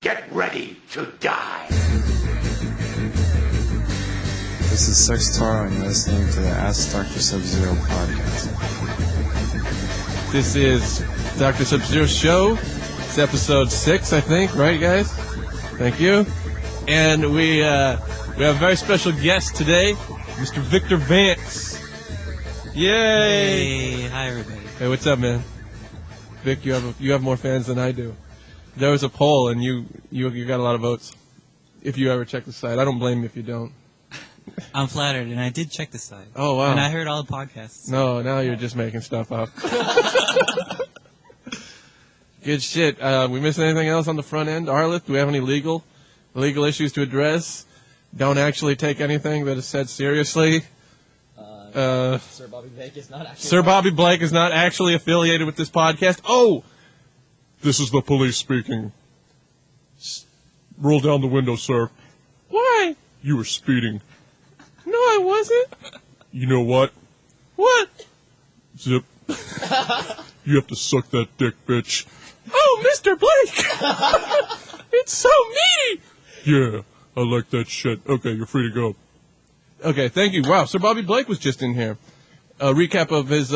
Get ready to die. This is Sex Taro, and you're listening to the Ask Dr. Sub-Zero podcast. This is Dr. Sub-Zero's show. It's episode 6, I think, right, guys? Thank you. And we have a very special guest today, Mr. Victor Vance. Yay! Hey, hi everybody. Hey, what's up, man? Vic, you have more fans than I do. There was a poll, and you got a lot of votes. If you ever check the site, I don't blame you if you don't. I'm flattered, and I did check the site. Oh, wow. And I heard all the podcasts. No, now you're just making stuff up. Good shit. We missing anything else on the front end? Arleth, do we have any legal issues to address? Don't actually take anything that is said seriously. Sir Bobby Blake is not actually... Sir Bobby Blake is not actually affiliated with this podcast. Oh! This is the police speaking. Roll down the window, sir. Why? You were speeding. No, I wasn't. You know what? What? Zip. You have to suck that dick, bitch. Oh, Mr. Blake! It's so meaty! Yeah, I like that shit. Okay, you're free to go. Okay, thank you. Wow, Sir Bobby Blake was just in here. A recap of his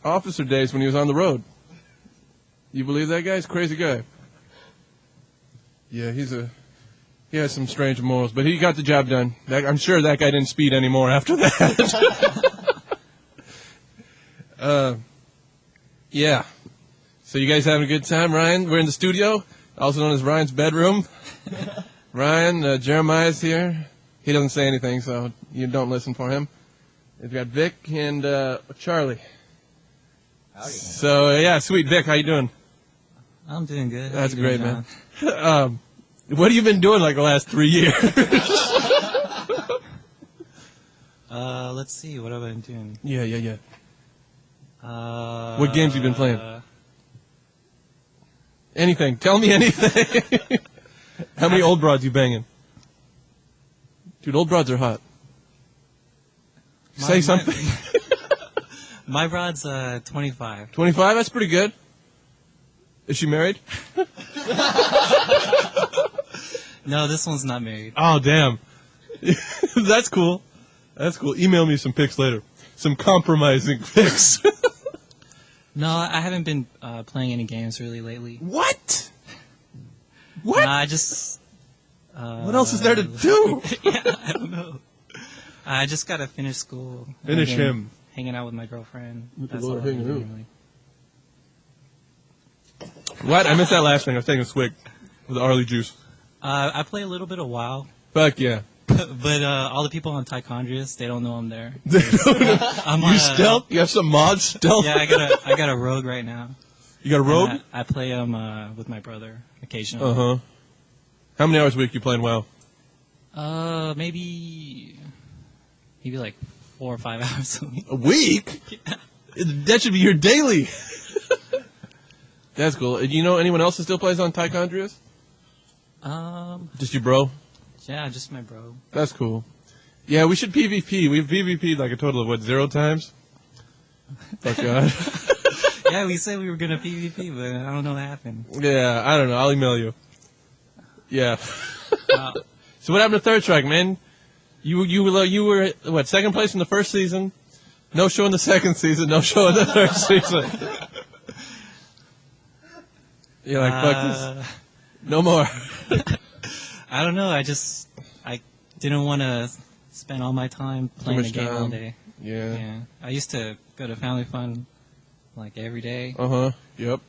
officer days when he was on the road. You believe that guy? He's a crazy guy. Yeah, he has some strange morals, but he got the job done. I'm sure that guy didn't speed anymore after that. Yeah. So you guys having a good time, Ryan? We're in the studio, also known as Ryan's bedroom. Ryan, Jeremiah's here. He doesn't say anything, so you don't listen for him. We've got Vic and Charlie. Howdy. So, yeah, sweet. Vic, how you doing? I'm doing good. That's How you great, doing, man. What have you been doing like the last 3 years? Let's see. What have I been doing? Yeah. What games have you been playing? Anything. Tell me anything. How many old broads you banging? Dude, old broads are hot. Say something. My broad's 25. 25? That's pretty good. Is she married? No, this one's not married. Oh, damn. That's cool. Email me some pics later. Some compromising pics. No, I haven't been playing any games really lately. What? What? I just... what else is there to do? Yeah, I don't know. I just gotta finish school. Finish and then him. Hanging out with my girlfriend. With the That's Lord all I'm hanging doing, out. really. What? I missed that last thing. I was taking a swig with the Arlie juice. I play a little bit of WoW, Fuck yeah. but all the people on Tichondrius, they don't know I'm there. I'm You stealth? You have some mod stealth? Yeah, I got a rogue right now. You got a rogue? I play him with my brother occasionally. Uh-huh. How many hours a week you playing WoW? Maybe like 4 or 5 hours a week. A week? Yeah. That should be your daily. That's cool. Do you know anyone else that still plays on Tichondrius? Just your bro? Yeah, just my bro. That's cool. Yeah, we should PvP. We've PvP'd like a total of, 0 times? Fuck God. Yeah, we said we were gonna PvP, but I don't know what happened. Yeah, I don't know. I'll email you. Yeah. So what happened to Third Strike, man? You were, what, second place in the first season? No show in the second season, no show in the third season. You're like, fuck this. No more. I don't know. I didn't want to spend all my time playing the game all day. Yeah. I used to go to Family Fun like every day. Uh-huh. Yep.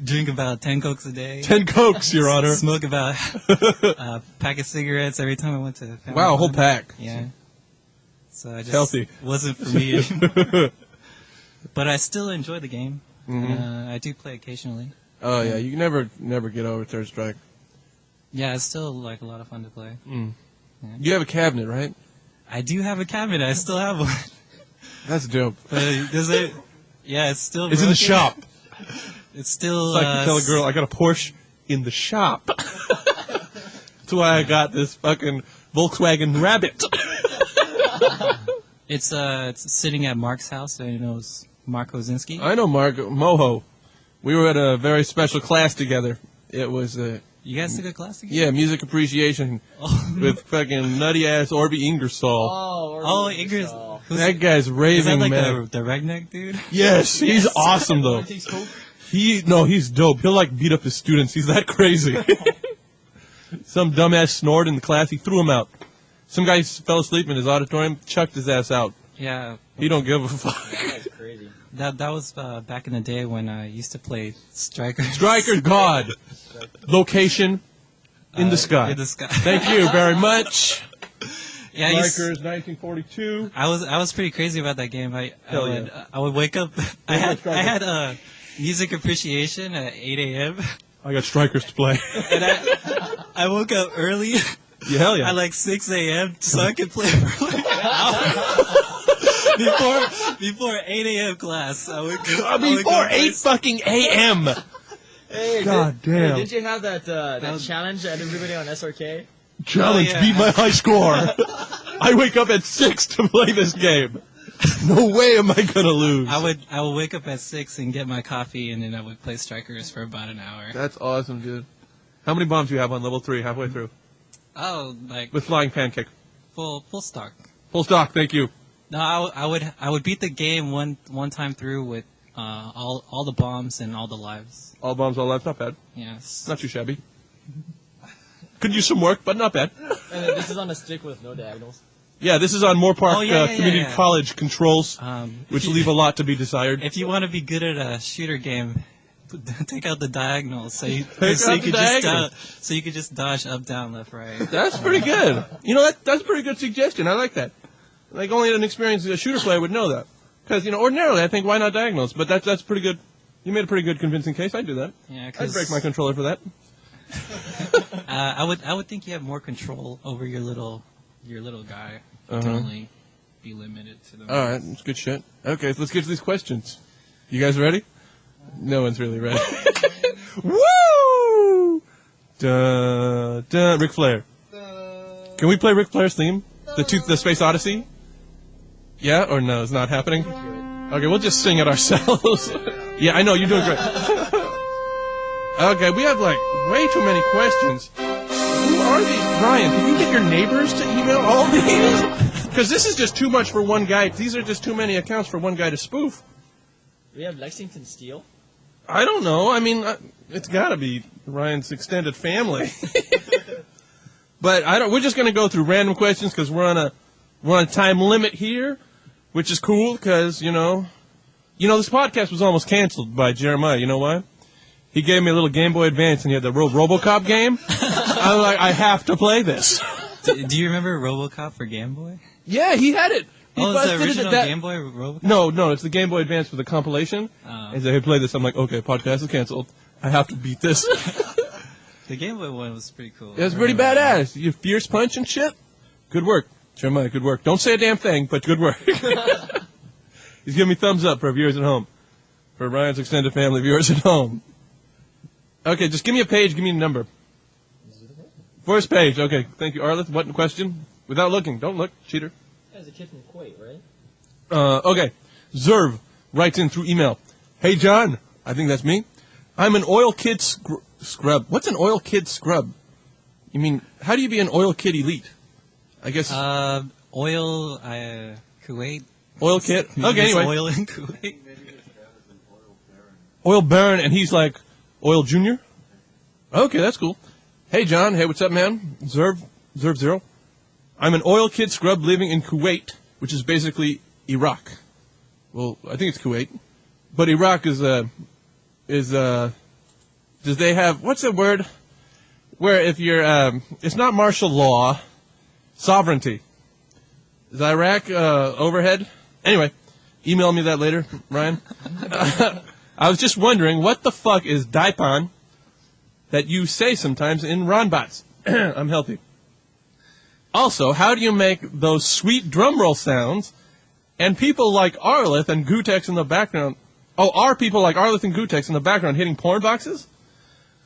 Drink about 10 Cokes a day. 10 Cokes, Your Honor. Smoke about a pack of cigarettes every time I went to Family Wow, a whole Fun. pack. Yeah. So I just Healthy. wasn't for me. But I still enjoy the game. Mm-hmm. I do play occasionally. Oh, yeah. You never get over Third Strike. Yeah, it's still like a lot of fun to play. Mm. Yeah. You have a cabinet, right? I do have a cabinet. I still have one. That's dope. But does it? Yeah, it's still. It's in the broken. shop. It's still. It's like you tell a girl, I got a Porsche in the shop. That's why I got this fucking Volkswagen Rabbit. It's sitting at Mark's house. So he knows Mark Kozinski. I know Mark Moho. We were at a very special class together. It was You guys took a class again? Yeah, music appreciation with fucking nutty ass Orby Ingersoll. Oh, Ingersoll. That guy's Is raving that like mad. the redneck dude? Yes, he's awesome though. Takes coke? He's dope. He'll like beat up his students. He's that crazy. Some dumbass snored in the class. He threw him out. Some guy fell asleep in his auditorium, chucked his ass out. Yeah. He don't give a fuck. That's crazy. That was back in the day when I used to play Striker. Striker God. Location in the sky. In the sky. Thank you very much. Yeah, Strikers 1942. I was pretty crazy about that game. I would wake up. I Striker. had music appreciation at 8 a.m. I got Strikers to play. and I woke up early. Yeah, hell yeah. At like 6 a.m. so I could play for like an hour before 8 a.m. class. Before 8 fucking a.m. Hey, God damn. Did you have that challenge at everybody on SRK? Challenge, Oh, yeah. beat my high score. I wake up at 6 to play this game. No way am I gonna lose. I would wake up at 6 and get my coffee, and then I would play Strikers for about an hour. That's awesome, dude. How many bombs do you have on level 3 halfway through? Oh, like With flying pancake. full stock. Full stock, thank you. No, I would beat the game one time through with all the bombs and all the lives. All bombs, all lives, not bad. Yes. Not too shabby. Could use some work, but not bad. And then this is on a stick with no diagonals. Yeah, this is on Moore Park Oh, yeah, Community yeah. College controls, which leave a lot to be desired. If you want to be good at a shooter game, take out the diagonals so you out the diagonals. so you could just dodge up, down, left, right. That's pretty good. You know, that's a pretty good suggestion. I like that. Like, only an experienced shooter player would know that. Because, you know, ordinarily I think, why not diagonals? But that's pretty good. You made a pretty good convincing case. I'd do that. Yeah, I'd break my controller for that. I would think you have more control over your little guy. You can only be limited to them. All right, that's good shit. Okay, so let's get to these questions. You guys ready? No one's really ready. Woo! Dun, dun. Ric Flair. Can we play Ric Flair's theme? The Space Odyssey? Yeah or no? It's not happening? Okay, we'll just sing it ourselves. Yeah, I know, you're doing great. Okay, we have, like, way too many questions. Who are these? Ryan, can you get your neighbors to email all these? Because this is just too much for one guy. These are just too many accounts for one guy to spoof. We have Lexington Steel. I don't know. I mean, it's got to be Ryan's extended family. But we're just going to go through random questions because we're on a time limit here, which is cool because, you know, this podcast was almost canceled by Jeremiah. You know why? He gave me a little Game Boy Advance and he had the RoboCop game. I'm like, I have to play this. Do you remember RoboCop for Game Boy? Yeah, he had it. He It's busted the it original at that- Game Boy RoboCop? No, it's the Game Boy Advance with the compilation. Oh. He said, hey, play this. I'm like, okay, podcast is canceled. I have to beat this. The Game Boy one was pretty cool. It was pretty badass. You fierce punch and shit. Good work. Jeremiah, good work. Don't say a damn thing, but good work. He's giving me thumbs up for viewers at home. For Ryan's extended family viewers at home. Okay, just give me a page, give me a number. First page, okay. Thank you, Arleth. What question? Without looking. Don't look, cheater. That's a kid from Kuwait, right? Okay. Zerv writes in through email. Hey, John. I think that's me. I'm an oil kid scrub. What's an oil kid scrub? You mean, how do you be an oil kid elite? I guess... Kuwait. Oil kid? Maybe Okay, there's anyway. Oil in Kuwait. Oil Baron, and he's like, Oil Junior? Okay, that's cool. Hey, John. Hey, what's up, man? Zerv Zero. I'm an oil kid scrub living in Kuwait, which is basically Iraq. Well, I think it's Kuwait. But Iraq does they have, what's the word? Where if you're, it's not martial law, sovereignty. Is Iraq, overhead? Anyway, email me that later, Ryan. I was just wondering, what the fuck is Daipon that you say sometimes in Ronbots? I'm healthy. Also, how do you make those sweet drum roll sounds and people like Arleth and Gutex in the background? Oh, are people like Arleth and Gutex in the background hitting porn boxes?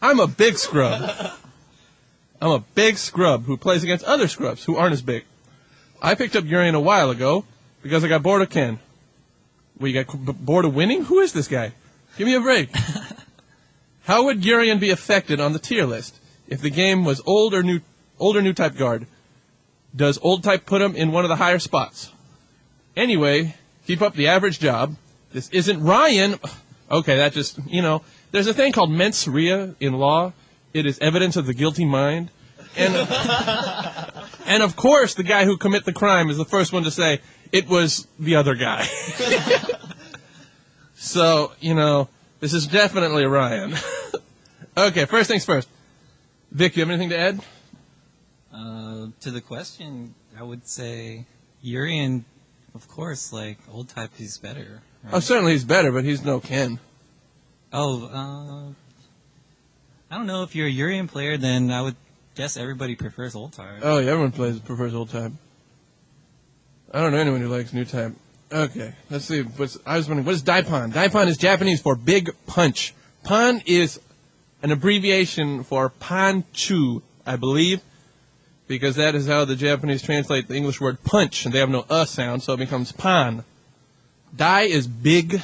I'm a big scrub. I'm a big scrub who plays against other scrubs who aren't as big. I picked up Urian a while ago because I got bored of Ken. Well, you got bored of winning? Who is this guy? Give me a break. How would Urian be affected on the tier list? If the game was old or new type guard, does old type put him in one of the higher spots? Anyway, keep up the average job. This isn't Ryan. Okay, that just, there's a thing called mens rea in law. It is evidence of the guilty mind. And, and of course, the guy who commit the crime is the first one to say, it was the other guy. So, this is definitely Ryan. Okay, first things first. Vic, you have anything to add? To the question, I would say Urian, of course, old type, he's better. Right? Oh, certainly he's better, but he's no Ken. Oh, I don't know. If you're a Urian player, then I would guess everybody prefers old type. Oh, yeah, everyone prefers old type. I don't know anyone who likes new type. Okay, let's see. I was wondering, what is Daipon? Daipon is Japanese for big punch. Pan is an abbreviation for Panchu, I believe, because that is how the Japanese translate the English word punch, and they have no sound, so it becomes pan. Dai is big.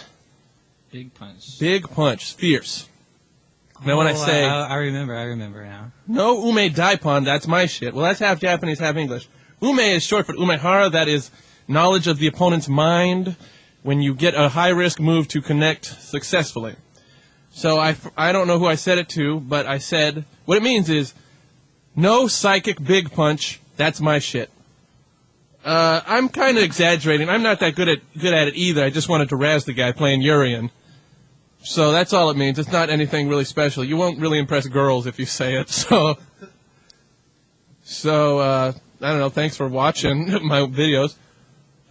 Big punch. Big punch, fierce. Now when I say... I remember now. No ume daipon, that's my shit. Well, that's half Japanese, half English. Ume is short for umehara, that is knowledge of the opponent's mind when you get a high-risk move to connect successfully. So I don't know who I said it to, but I said, what it means is, no psychic big punch, that's my shit. I'm kind of exaggerating. I'm not that good at it either. I just wanted to razz the guy playing Urian. So that's all it means. It's not anything really special. You won't really impress girls if you say it. So I don't know. Thanks for watching my videos.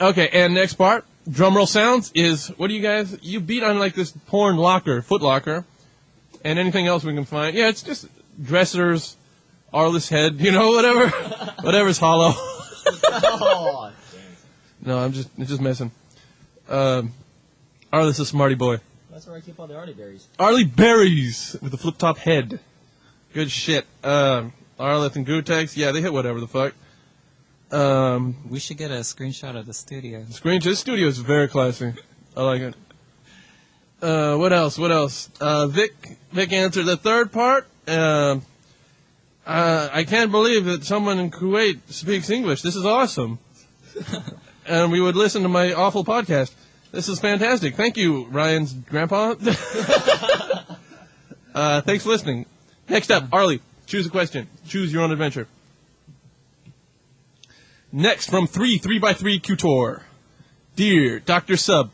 Okay, and next part, drumroll sounds is, what do you guys, you beat on this porn locker, foot locker, and anything else we can find. Yeah, it's just dressers, Arliss head, whatever's hollow. Oh, No, I'm just messing. Arliss is a smarty boy. that's where I keep all the Arlie berries. Arlie berries with a flip top head. Good shit. Arliss and Gutex, yeah, they hit whatever the fuck. We should get a screenshot of the studio. This studio is very classy. I like it. What else? Vic answered the third part. I can't believe that someone in Kuwait speaks English. This is awesome. And we would listen to my awful podcast. This is fantastic. Thank you, Ryan's grandpa. Thanks for listening. Next up, Arlie, choose a question. Choose your own adventure. Next, from 3x3 Qtor. Dear Dr. Sub,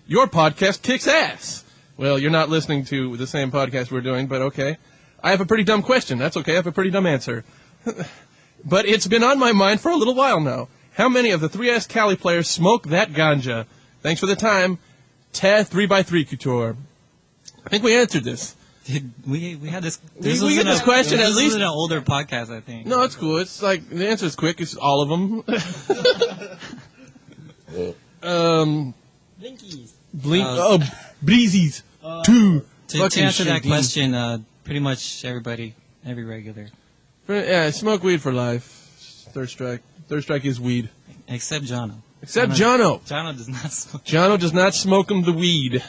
your podcast kicks ass. Well, you're not listening to the same podcast we're doing, but okay. I have a pretty dumb question. That's okay. I have a pretty dumb answer. But it's been on my mind for a little while now. How many of the 3S Cali players smoke that ganja? Thanks for the time. 3x3 Qtor. I think we answered this. We had this. We get this question at This least. is an older podcast, I think. No, it's cool. It's the answer is quick. It's all of them. Blinkies. Breezies. Two. To Fucking answer that shit, question, pretty much everybody, every regular, Yeah, smoke weed for life. Third strike. Third strike is weed. except Jono. Except Jono. Jono does not smoke. Jono does not smoke him the weed.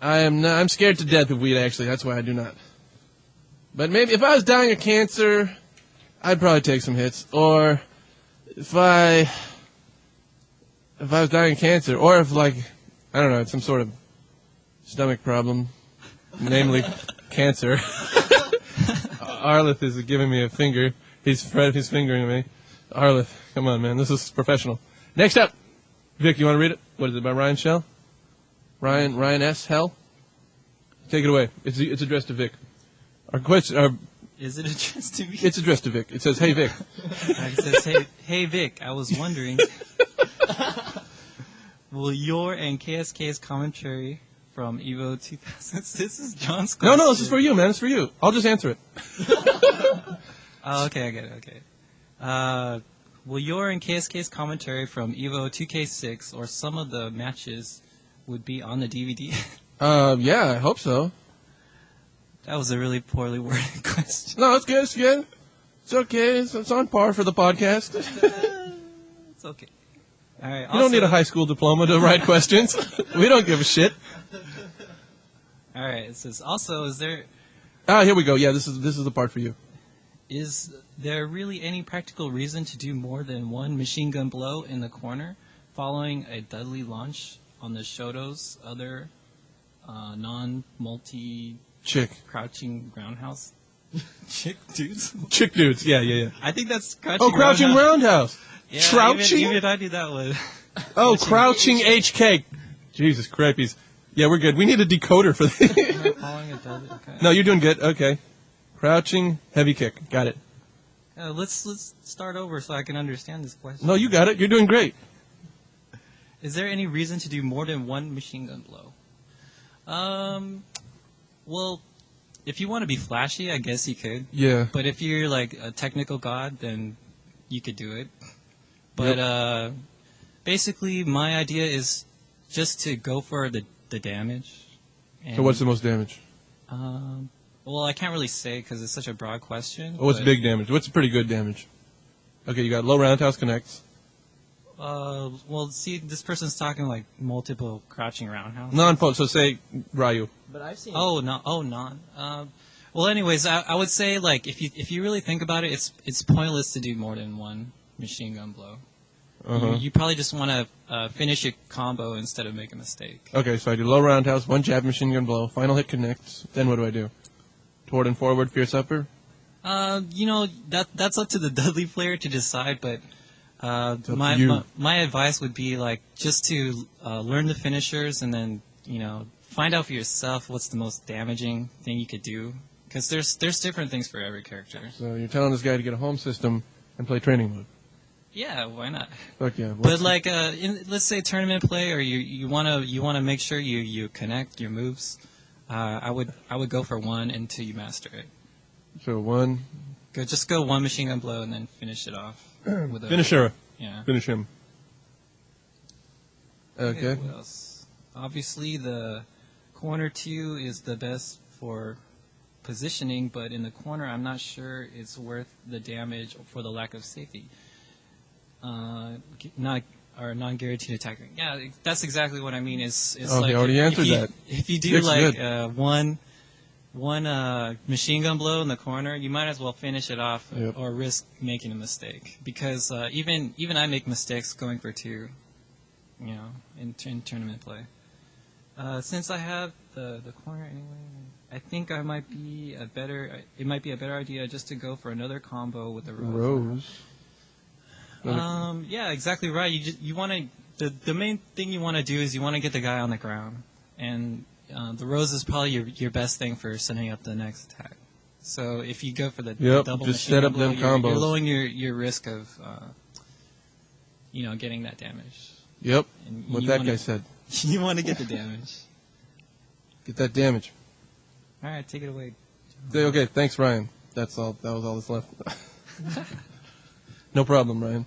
I'm scared to death of weed, actually. That's why I do not. But maybe if I was dying of cancer, I'd probably take some hits. Or if I was dying of cancer, or if I don't know, some sort of stomach problem, namely cancer. Arliss is giving me a finger. He's fingering me. Arliss, come on, man. This is professional. Next up, Vic, you want to read it? What is it, by Ryan Shell? Ryan S. Hell? Take it away. It's addressed to Vic. Our question. Is it addressed to me? It's addressed to Vic. It says, "Hey Vic." It says, hey Vic, I was wondering, will your and KSK's commentary from Evo 2000? This is John's question. No, this is for you, man. It's for you. I'll just answer it. Oh, okay, I get it. Okay. Will your and KSK's commentary from Evo 2K6 or some of the matches would be on the DVD? Yeah, I hope so. That was a really poorly worded question. No, it's good. It's good. It's okay. It's on par for the podcast. It's okay. All right. You don't need a high school diploma to write questions. We don't give a shit. All right. It says, also, is there... Here we go. Yeah, this is the part for you. Is there really any practical reason to do more than one machine gun blow in the corner following a deadly launch on the Shoto's other non-multi Chick. crouching roundhouse? Chick dudes? Chick dudes. Yeah. I think that's crouching. Oh, crouching roundhouse. Yeah, Crouching. Even I do that one. Oh, crouching HK. Jesus Christ. Yeah, we're good. We need a decoder for this. Am I following a deadly? Okay. No, you're doing good. Okay. Crouching heavy kick. Got it. Let's start over so I can understand this question. No, you got it. You're doing great. Is there any reason to do more than one machine gun blow? Well, if you want to be flashy, I guess you could. Yeah. But if you're like a technical god, then you could do it. But basically, my idea is just to go for the damage. And, So what's the most damage? well, I can't really say because it's such a broad question. What's but, big damage? What's pretty good damage? Okay, you got low roundhouse connects. Well, see, this person's talking like multiple crouching roundhouse. Non-post, so say Ryu. But I've seen. Non. Well, anyways, I would say like if you really think about it, it's pointless to do more than one machine gun blow. You probably just want to finish your combo instead of make a mistake. Okay, so I do low roundhouse, one jab, machine gun blow, final hit connects. Then what do I do? Toward and forward, fierce upper? That's up to the Dudley player to decide, but to you. my advice would be like just to learn the finishers and then find out for yourself what's the most damaging thing you could do, because there's different things for every character. So you're telling this guy to get a home system and play training mode. Yeah, why not? Fuck yeah. But like, let's say tournament play, or you wanna make sure you connect your moves. I would go for one until you master it. So one. Just go one machine gun blow and then finish it off with a Finish her. Yeah. Finish him. Okay. What else? Obviously, the corner 2 is the best for positioning, but in the corner, I'm not sure it's worth the damage for the lack of safety. Non-guaranteed attack. Yeah, that's exactly what I mean. It's Oh, like he already answered that. If you do Dick's like good. one machine gun blow in the corner, you might as well finish it off Yep. or risk making a mistake, because even I make mistakes going for 2, in tournament play. Since I have the corner anyway, I think it might be a better idea just to go for another combo with the Rose. Yeah, exactly right. You want to the main thing you want to do is you want to get the guy on the ground, and the Rose is probably your best thing for setting up the next attack. So if you go for the double just machine set up blow, them you're combos. lowering your risk of getting that damage. Yep. And What you that wanna- guy said. You want to get the damage. Get that damage. All right, take it away. Okay, thanks, Ryan. That's all. That was all that's left. No problem, Ryan.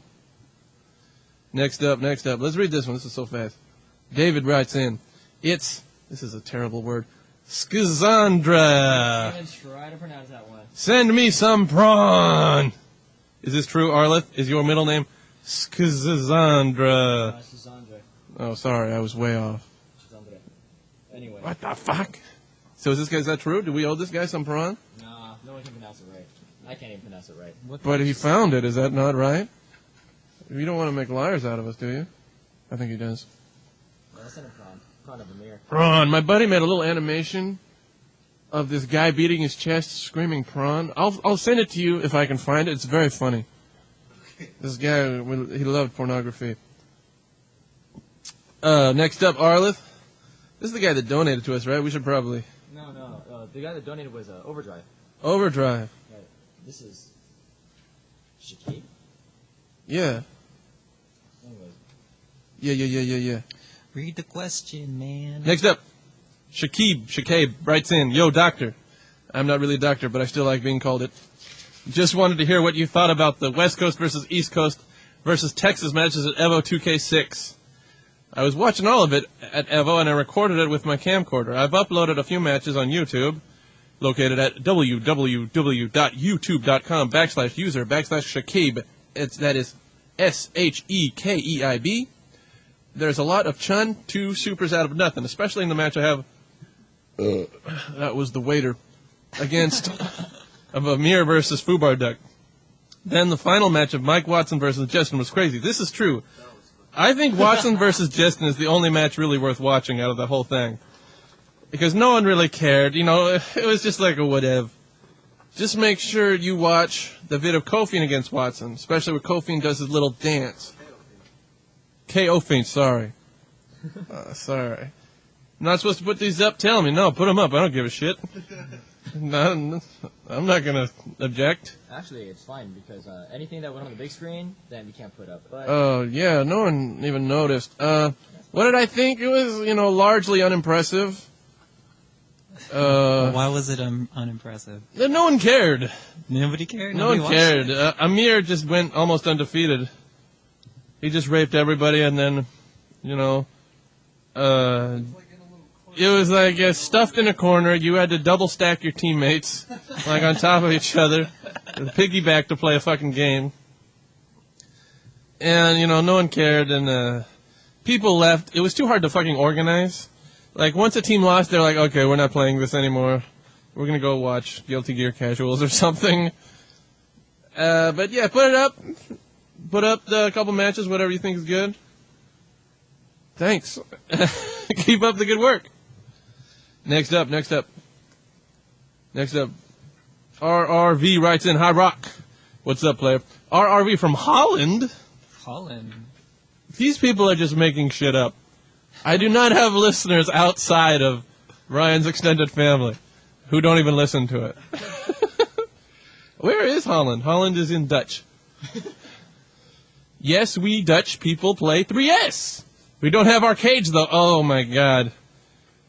Next up. Let's read this one. This is so fast. David writes in. This is a terrible word. Skizandra. Even try to pronounce that one. Send me some prawn. Is this true, Arleth? Is your middle name Skizandra? Shizandre. Oh, sorry, I was way off. Shizandre. Anyway. What the fuck? So is that true? Do we owe this guy some prawn? Nah, no one can pronounce it right. I can't even pronounce it right. But he found it. Is that not right? You don't want to make liars out of us, do you? I think he does. No, that's not a prawn. Prawn of the mirror. Prawn. My buddy made a little animation of this guy beating his chest, screaming prawn. I'll send it to you if I can find it. It's very funny. This guy, he loved pornography. Next up, Arleth. This is the guy that donated to us, right? We should probably... No. The guy that donated was Overdrive. Overdrive. Right. This is Shakib. Yeah. Anyways. Yeah. Read the question, man. Next up, Shakib writes in, Yo, doctor. I'm not really a doctor, but I still like being called it. Just wanted to hear what you thought about the West Coast versus East Coast versus Texas matches at Evo 2K6. I was watching all of it at Evo, and I recorded it with my camcorder. I've uploaded a few matches on YouTube, located at www.youtube.com/user/Shakib. That is SHEKEIB. There's a lot of Chun, 2 supers out of nothing, especially in the match I have. That was the waiter. against of Amir versus Fubar Duck. Then the final match of Mike Watson versus Justin was crazy. This is true. I think Watson versus Justin is the only match really worth watching out of the whole thing. Because no one really cared. You know, it was just like a whatever. Just make sure you watch the vid of Kofi against Watson, especially where Kofi does his little dance. KO Fiend, sorry. Sorry. I'm not supposed to put these up? Tell me. No, put them up. I don't give a shit. No, I'm not going to object. Actually, it's fine because anything that went on the big screen, then you can't put up. But Oh, yeah, no one even noticed. What did I think? It was, largely unimpressive. Why was it unimpressive? No one cared. Nobody cared? No Nobody one watched cared. it? Amir just went almost undefeated. He just raped everybody, and then, it was like stuffed in a corner. You had to double stack your teammates, like on top of each other, and piggyback to play a fucking game. And, no one cared, and people left. It was too hard to fucking organize. Like, once a team lost, they're like, okay, we're not playing this anymore. We're going to go watch Guilty Gear Casuals or something. But yeah, put it up. Put up a couple matches, whatever you think is good. Thanks. Keep up the good work. Next up. RRV writes in, Hi Rock. What's up, player? RRV from Holland? Holland. These people are just making shit up. I do not have listeners outside of Ryan's extended family who don't even listen to it. Where is Holland? Holland is in Dutch. Yes, we Dutch people play 3S. We don't have arcades, though. Oh, my God.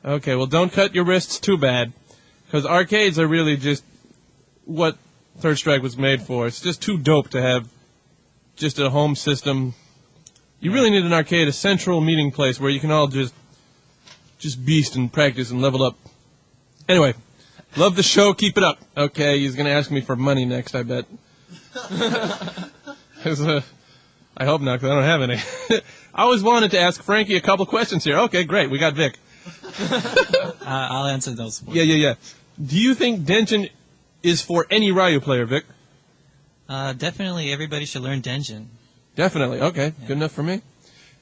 Okay, well, don't cut your wrists too bad. Because arcades are really just what Third Strike was made for. It's just too dope to have just a home system. You really need an arcade, a central meeting place where you can all just beast and practice and level up. Anyway, love the show. Keep it up. Okay, he's going to ask me for money next, I bet. I hope not, because I don't have any. I always wanted to ask Frankie a couple questions here. Okay, great. We got Vic. I'll answer those for you. Yeah. Do you think Denshin is for any Ryu player, Vic? Definitely everybody should learn Denshin. Definitely. Okay, good enough for me.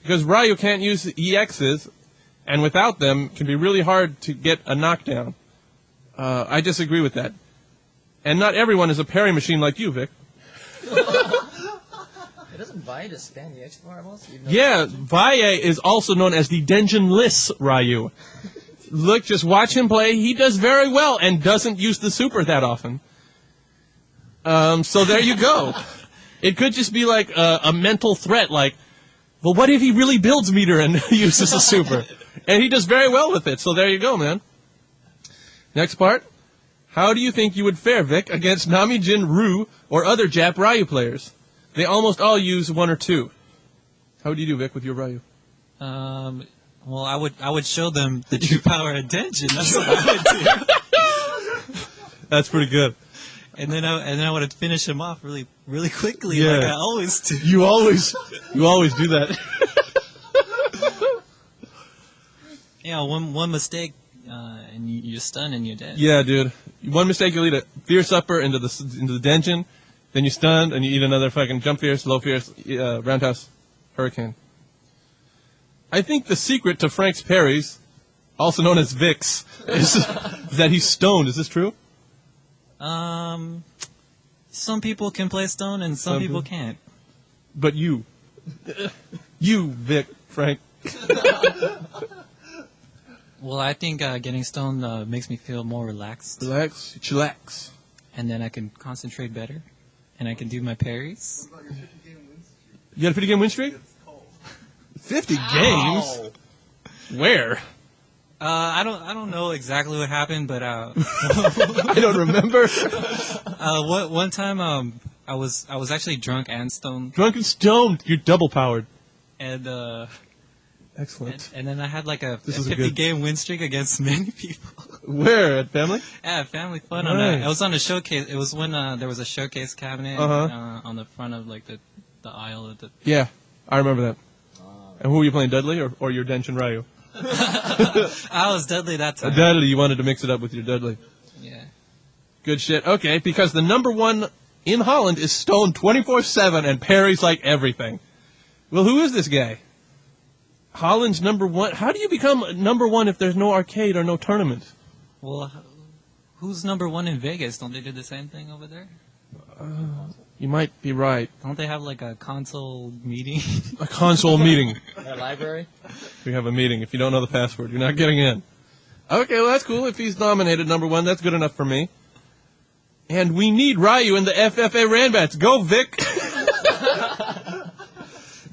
Because Ryu can't use EXs, and without them, it can be really hard to get a knockdown. I disagree with that. And not everyone is a parry machine like you, Vic. it doesn't buy to span the X fireballs. Yeah, Valle is also known as the Denshin-less Ryu. Look, just watch him play. He does very well and doesn't use the super that often. So there you go. It could just be like a mental threat, like, well, what if he really builds meter and uses a super? And he does very well with it, so there you go, man. Next part. How do you think you would fare, Vic, against Namijin, Ryu, or other Jap Ryu players? They almost all use one or two. How would you do, Vic, with your Ryu? Well, I would show them the true power of Denshin. That's what I would do. That's pretty good. And then I would finish him off really quickly, Yeah. like I always do. You always do that. One mistake, and you're stunned and you're dead. Yeah, dude. One mistake, you'll eat a fierce upper into the Denshin, then you stunned, and you eat another fucking jump fierce, low fierce, roundhouse, hurricane. I think the secret to Frank's parries, also known as Vic's, is that he's stoned. Is this true? Some people can play stone and some people can't. But you, Vic, Frank. Well, I think getting stoned makes me feel more relaxed, Relax, chillax. and then I can concentrate better, and I can do my parries. You got a 50-game win streak? 50 games? Where? I don't know exactly what happened, but I don't remember. one time I was actually drunk and stoned, Drunk and stoned. You're double powered. and Excellent. and then I had like a This is a 50-game win streak against many people. Where? At family? Yeah, family fun on that. Nice. It was on a showcase. It was when there was a showcase cabinet on the front of like the aisle of the. Yeah, I remember that. And who were you playing, Dudley or your Denshin Ryu? I was Dudley that time. Dudley, you wanted to mix it up with your Dudley. Yeah. Good shit. Okay, because the number one in Holland is stoned 24/7 and parries like everything. Well, who is this guy? Holland's number one. How do you become number one if there's no arcade or no tournament? Well, who's number one in Vegas? Don't they do the same thing over there? You might be right. Don't they have like a console meeting? A console meeting. Our library. We have a meeting. If you don't know the password, you're not getting in. Okay, well, that's cool. If he's nominated number one, that's good enough for me. And we need Ryu in the FFA Ranbats. Go, Vic.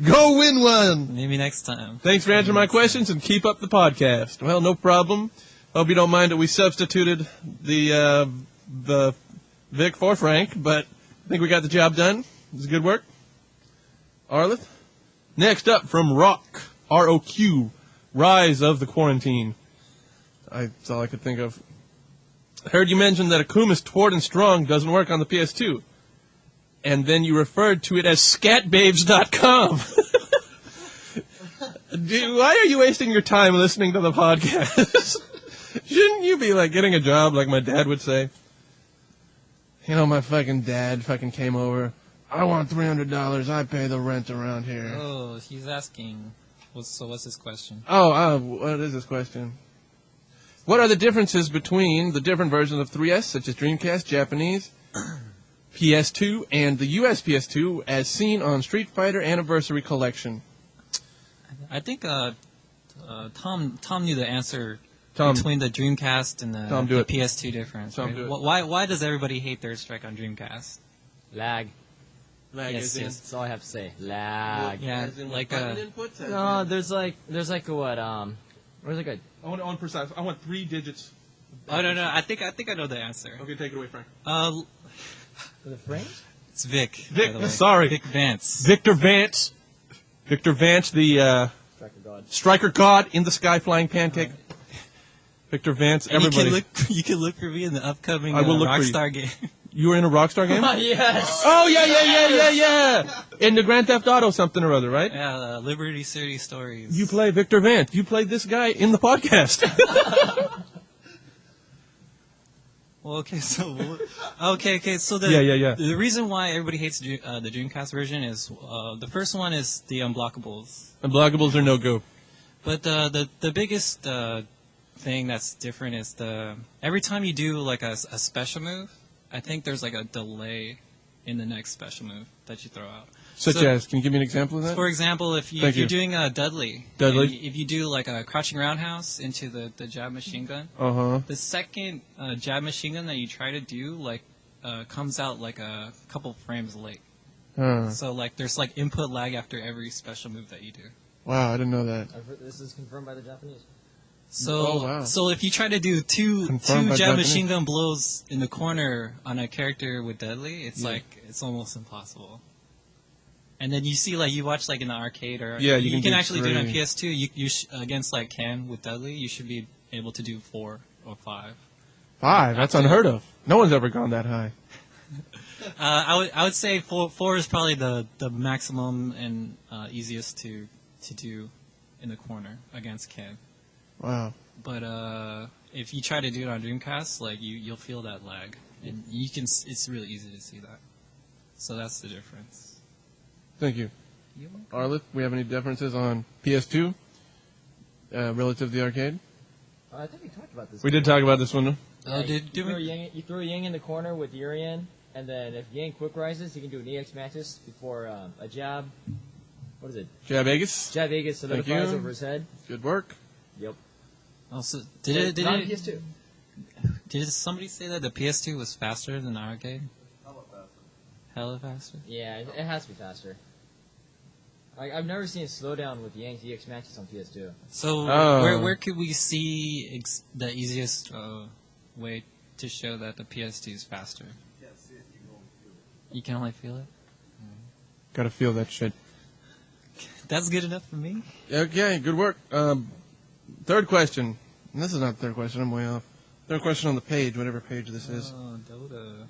Go win one. Maybe next time. Thanks for answering my questions and keep up the podcast. Well, no problem. Hope you don't mind that we substituted the Vic for Frank, but I think we got the job done. It was good work. Arleth? Next up from Rock, R-O-Q, Rise of the Quarantine. That's all I could think of. I heard you mention that Akuma's Toward and Strong doesn't work on the PS2. And then you referred to it as scatbabes.com. Why are you wasting your time listening to the podcast? Shouldn't you be like getting a job like my dad would say? You know, my fucking dad fucking came over. I want $300. I pay the rent around here. Oh, he's asking. What's his question? What is this question? What are the differences between the different versions of 3S, such as Dreamcast, Japanese, PS2, and the US PS2, as seen on Street Fighter Anniversary Collection? I think Tom knew the answer Tom. between the Dreamcast and Tom, do the it. PS2 difference. Tom, Right? do it. Why does everybody hate Third Strike on Dreamcast? Lag. Yes, yes. That's all I have to say. Lag. Yeah, As in like button inputs? No, there's like a what? Where's like a I want precise. I want 3 digits. Oh no, I think I know the answer. Okay, take it away, Frank. for the frames? It's Vic. Vic, by the way. sorry. Vic Vance. Victor Vance. Victor Vance, the Striker God. striker god in the sky flying pancake. Victor Vance, And everybody. you can look for me in the upcoming I will look for you. Rockstar game. You were in a Rockstar game? Yes. Oh, yeah. In the Grand Theft Auto something or other, right? Yeah, Liberty City Stories. You play Victor Vance. You played this guy in the podcast. Well, okay, so the Yeah. The reason why everybody hates the Dreamcast version is the first one is the unblockables. Unblockables are no go. But the biggest thing that's different is every time you do like a special move, I think there's like a delay in the next special move that you throw out. Such as, can you give me an example of that? For example, if you're doing a Dudley, if you do like a crouching roundhouse into the jab machine gun, the second jab machine gun that you try to do like comes out like a couple frames late. So like there's like input lag after every special move that you do. Wow, I didn't know that. This is confirmed by the Japanese. So so if you try to do two Confirmed by jab Japanese. machine gun blows in the corner on a character with Deadly, it's like it's almost impossible. And then you see like you watch like in the arcade or Yeah, you you can can do actually do it on 3. PS2. You against like Ken with Deadly, you should be able to do 4 or 5. 5? That's unheard of. No one's ever gone that high. I would say 4 is probably the maximum and easiest to do in the corner against Ken. Wow. But if you try to do it on Dreamcast, like you'll feel that lag, and you can. It's really easy to see that. So that's the difference. Thank you. Arleth, we have any differences on PS2 relative to the arcade? I think we talked about this. We did talk about this one. Oh, you did throw we? Yang, you throw Yang in the corner with Urian, and then if Yang quick rises, he can do an EX Mantis before a jab. What is it? Jab Aegis. Jab Vegas Thank solidifies you. over his head. Good work. Yep. Oh, so did Not it? PS2. Did somebody say that the PS2 was faster than the arcade? Hella faster. Yeah, it has to be faster. I've never seen a slowdown with Yang's EX Mantis on PS2. So Oh. where could we see the easiest way to show that the PS2 is faster? You can only feel it. Gotta feel that shit. That's good enough for me. Okay, good work. Third question. And this is not the third question, I'm way off. Third question on the page, whatever page this is. Oh, Dota.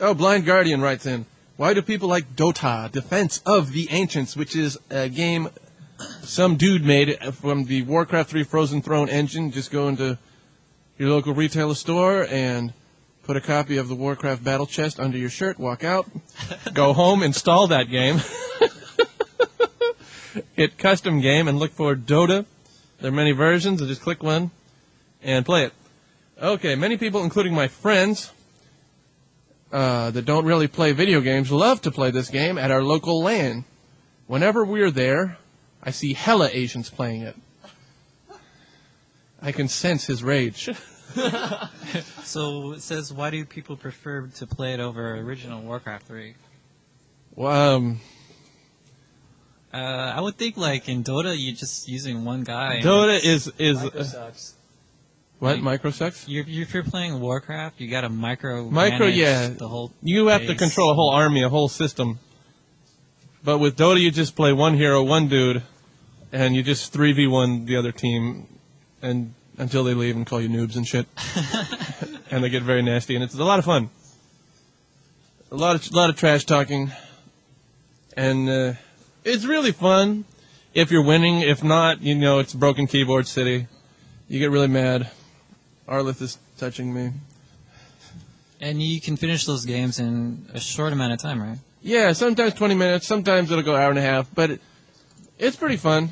Oh, Blind Guardian writes in, why do people like Dota, Defense of the Ancients, which is a game some dude made from the Warcraft 3 Frozen Throne engine? Just go into your local retailer store and put a copy of the Warcraft Battle Chest under your shirt, walk out, go home, install that game, hit custom game, and look for Dota. There are many versions, so just click one and play it. Okay, many people, including my friends that don't really play video games, love to play this game at our local LAN. Whenever we're there, I see hella Asians playing it. I can sense his rage. So it says, why do people prefer to play it over original Warcraft 3? Well, I would think like in Dota, you're just using one guy. Dota is Micro sucks. what? Like, Microsex? If you're playing Warcraft, you got to micro. Yeah. The whole. You have to base. control a whole army, a whole system. But with Dota, you just play one hero, one dude, and you just 3v1 the other team, and until they leave and call you noobs and shit. And they get very nasty, and it's a lot of fun. A lot of trash talking, and it's really fun if you're winning. If not, it's broken keyboard city. You get really mad. Arlith is touching me. And you can finish those games in a short amount of time, right? Yeah, sometimes 20 minutes, sometimes it'll go hour and a half, but it's pretty fun.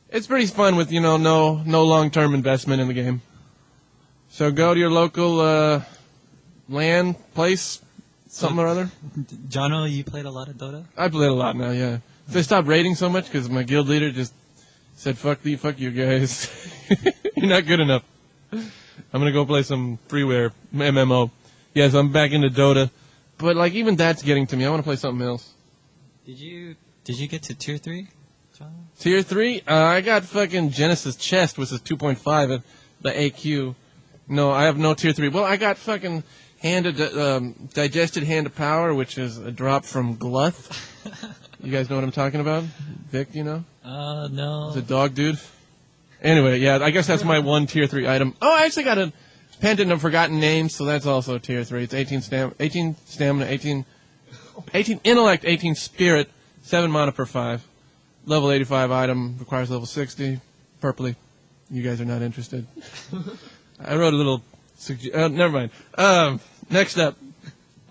It's pretty fun with, no long-term investment in the game. So go to your local LAN place, something or other. Jono, you played a lot of Dota? I played a lot now, yeah. So I stopped raiding so much because my guild leader just said, fuck you guys. You're not good enough. I'm going to go play some freeware MMO. Yes, I'm back into Dota. But, even that's getting to me. I want to play something else. Did you get to Tier 3, Jono? Tier 3? I got fucking Genesis Chest, which is 2.5 at the AQ. No, I have no Tier 3. Well, I got fucking Digested Hand of Power, which is a drop from Gluth. You guys know what I'm talking about? Vic, you know? No. It's a dog dude. Anyway, yeah, I guess that's my one Tier 3 item. Oh, I actually got a Pendant of Forgotten Names, so that's also Tier 3. It's 18 stamina, 18 intellect, 18 spirit, 7 mana per 5. Level 85 item, requires level 60. Purpley. You guys are not interested. I wrote a little... never mind. Next up,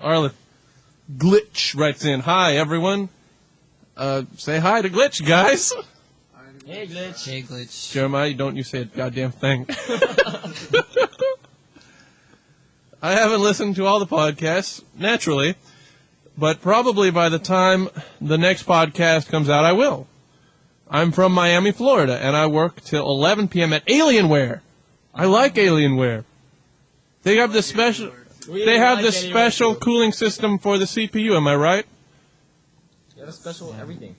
Arlith. Glitch writes in, hi, everyone. Say hi to Glitch, guys. Hey, Glitch. Hey, Glitch. Jeremiah, don't you say a goddamn thing. I haven't listened to all the podcasts, naturally, but probably by the time the next podcast comes out, I will. I'm from Miami, Florida, and I work till 11 p.m. at Alienware. I like Alienware. They have the special... They have the special cooling system for the CPU, am I right? They have a special everything.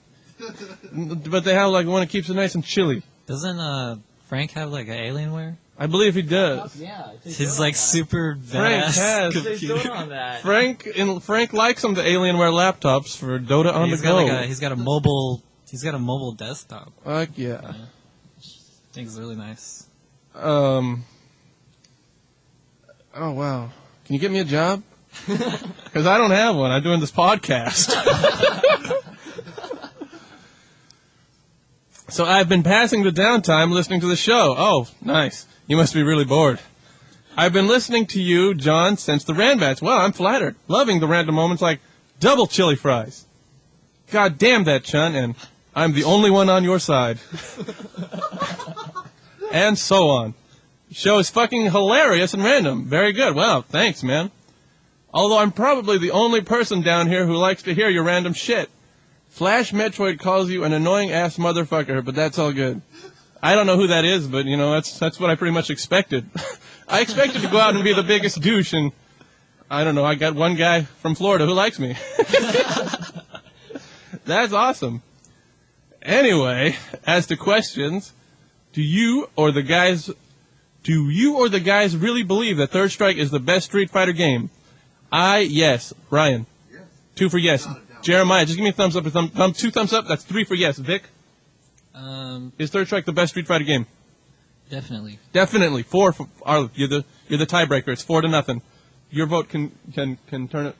But they have one that keeps it nice and chilly. Doesn't Frank have an Alienware? I believe he does. Yeah. His super Frank badass has. computer. on that. Frank likes some of the Alienware laptops for Dota on the go. He's got a mobile desktop. Fuck yeah. I think it's really nice. Oh wow. Can you get me a job? Because I don't have one. I'm doing this podcast. So I've been passing the downtime listening to the show. Oh, nice. You must be really bored. I've been listening to you, John, since the Ranbats. Well, I'm flattered. Loving the random moments like double chili fries. God damn that, Chun, and I'm the only one on your side. And so on. The show is fucking hilarious and random. Very good. Wow, thanks, man. Although I'm probably the only person down here who likes to hear your random shit. Flash Metroid calls you an annoying-ass motherfucker, but that's all good. I don't know who that is, but, that's what I pretty much expected. I expected to go out and be the biggest douche, and I don't know, I got one guy from Florida who likes me. That's awesome. Anyway, as to questions, do you or the guys really believe that Third Strike is the best Street Fighter game? Yes. Ryan? Yes. 2 for yes. Jeremiah, just give me a thumbs up. 2 thumbs up. That's 3 for yes. Vic? Is Third Strike the best Street Fighter game? Definitely. Definitely. 4 for Arlo. You're the tiebreaker. It's 4-0. Your vote can turn it.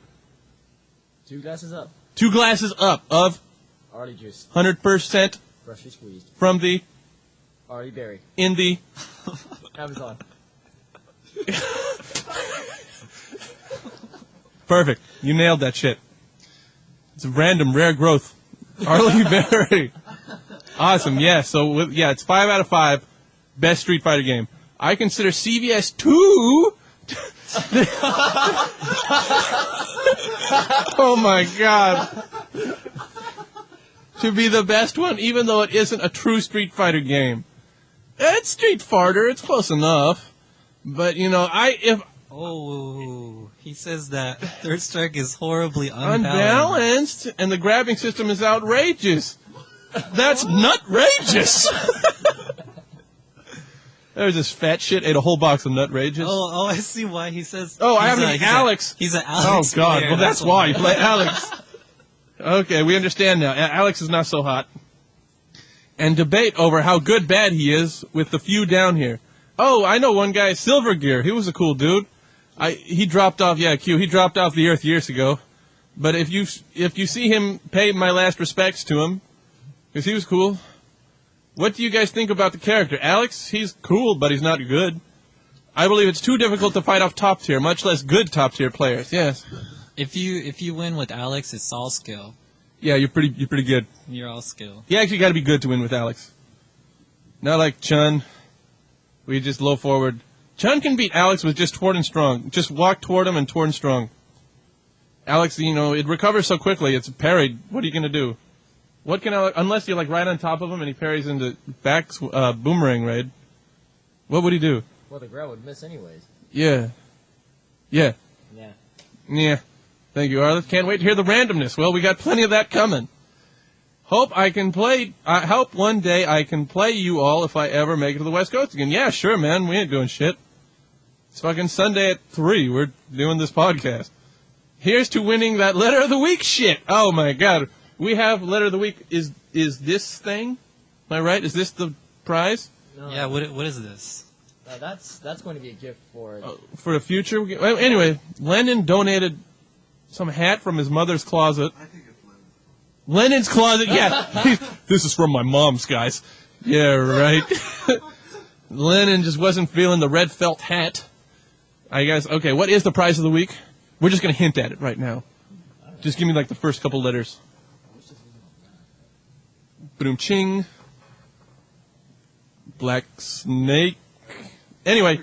2 glasses up. 2 glasses up of Already juiced. 100% Freshly squeezed. from the Already berry. in the Amazon. Perfect. You nailed that shit. It's a random, rare growth. Arlie Berry. Awesome. Yeah. So it's 5 out of 5. Best Street Fighter game. I consider CVS 2. Oh my god. To be the best one, even though it isn't a true Street Fighter game. It's Street Fighter. It's close enough. But Oh, he says that Third Strike is horribly unbalanced, and the grabbing system is outrageous. That's nutrageous. There's this fat shit ate a whole box of nutrageous. Oh, I see why he says. Oh, I have an Alex. He's an Alex. Oh God, player. well that's why you play Alex. Okay, we understand now. Alex is not so hot. And debate over how good bad he is with the few down here. Oh, I know one guy, Silver Gear. He was a cool dude. He dropped off. Yeah, Q. He dropped off the earth years ago. But if you see him, pay my last respects to him, because he was cool. What do you guys think about the character? Alex, he's cool, but he's not good. I believe it's too difficult to fight off top tier, much less good top tier players. Yes. If you win with Alex, it's all skill. Yeah, you're pretty good. You're all skill. You actually got to be good to win with Alex. Not like Chun. We just low forward. Chun can beat Alex with just toward and strong. Just walk toward him and toward and strong. Alex, it recovers so quickly. It's parried. What are you going to do? What can Alex, unless you're like right on top of him and he parries into back boomerang raid. What would he do? Well, the grab would miss anyways. Yeah. Yeah. Thank you, Arliss. Can't wait to hear the randomness. Well, we got plenty of that coming. Hope one day I can play you all if I ever make it to the West Coast again. Yeah, sure, man. We ain't doing shit. It's fucking Sunday at 3. We're doing this podcast. Here's to winning that Letter of the Week shit. Oh, my God. We have Letter of the Week. Is this thing? Am I right? Is this the prize? No, Yeah, what is this? that's going to be a gift for... For the future? Well, anyway, Lennon donated some hat from his mother's closet. I think it's Lennon's closet, yeah. This is from my mom's, guys. Yeah, right. Lennon just wasn't feeling the red felt hat. I guess, okay, what is the prize of the week? We're just going to hint at it right now. Just give me like the first couple letters. Boom ching. Black snake. Anyway.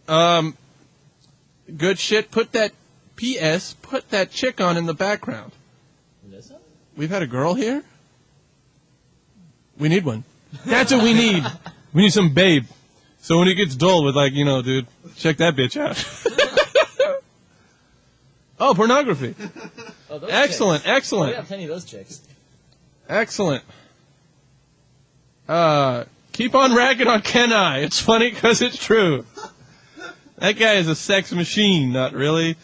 Good shit. Put that chick on in the background. We've had a girl here? We need one. That's what we need. We need some babe. So when it gets dull with dude, check that bitch out. Oh, pornography. Oh, those Excellent, chicks. excellent. We have plenty of those chicks. Excellent. Keep on ragging on Kenai. It's funny because it's true. That guy is a sex machine, not really.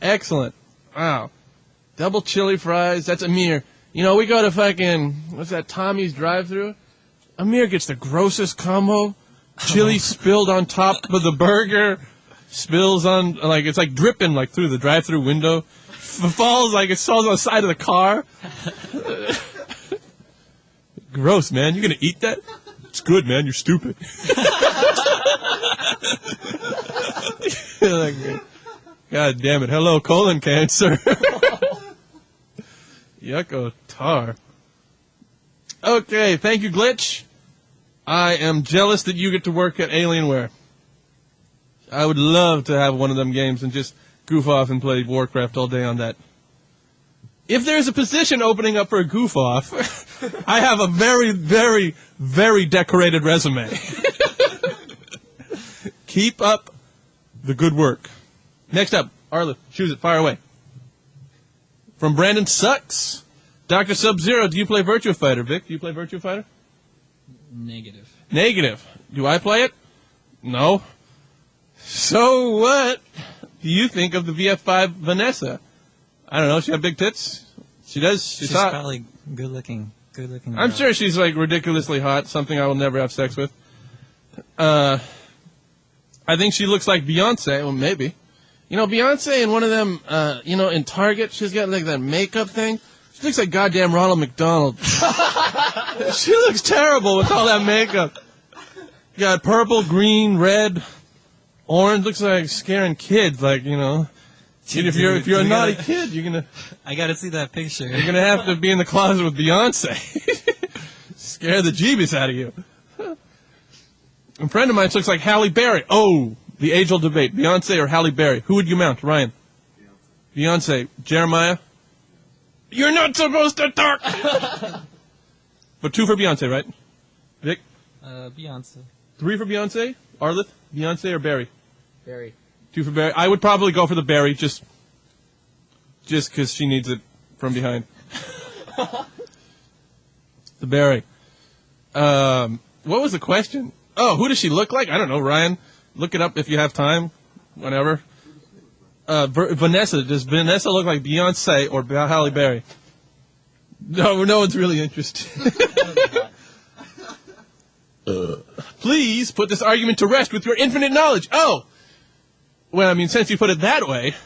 Excellent. Wow. Double chili fries. That's Amir. We go to fucking, what's that, Tommy's drive-thru? Amir gets the grossest combo. Chili spilled on top of the burger. Spills on, it's like dripping, through the drive-thru window. Falls on the side of the car. Gross, man. You gonna eat that? It's good, man. You're stupid. God damn it. Hello, colon cancer. Yucko tar. Okay, thank you, Glitch. I am jealous that you get to work at Alienware. I would love to have one of them games and just goof off and play Warcraft all day on that. If there's a position opening up for a goof off, I have a very, very, very decorated resume. Keep up the good work. Next up, Arliss, choose it, fire away. From Brandon Sucks. Dr. Sub-Zero, do you play Virtua Fighter? Vic, do you play Virtua Fighter? Negative. Do I play it? No. So what do you think of the VF5 Vanessa? I don't know. She got big tits. She does. She's hot. Probably good looking. I'm sure she's ridiculously hot. Something I will never have sex with. I think she looks like Beyonce. Well, maybe. Beyonce in one of them. In Target, she's got that makeup thing. She looks like goddamn Ronald McDonald. She looks terrible with all that makeup. Got purple, green, red. Orange looks like scaring kids, like, you know. If you're a naughty kid, I gotta see that picture. you're gonna have to be in the closet with Beyonce. Scare the jeebies out of you. A friend of mine looks like Halle Berry. Oh, the age-old debate: Beyonce or Halle Berry? Who would you mount, Ryan? Beyonce. Jeremiah. You're not supposed to talk. But 2 for Beyonce, right? Vic. Beyonce. 3 for Beyonce. Arlith. Beyonce or Berry? Barry. 2 for Barry. I would probably go for the Berry, just because she needs it from behind. The Berry. What was the question? Oh, who does she look like? I don't know, Ryan. Look it up if you have time. Whatever. Vanessa. Does Vanessa look like Beyonce or Halle Berry? No one's really interested. Please put this argument to rest with your infinite knowledge. Oh! Well, I mean, since you put it that way,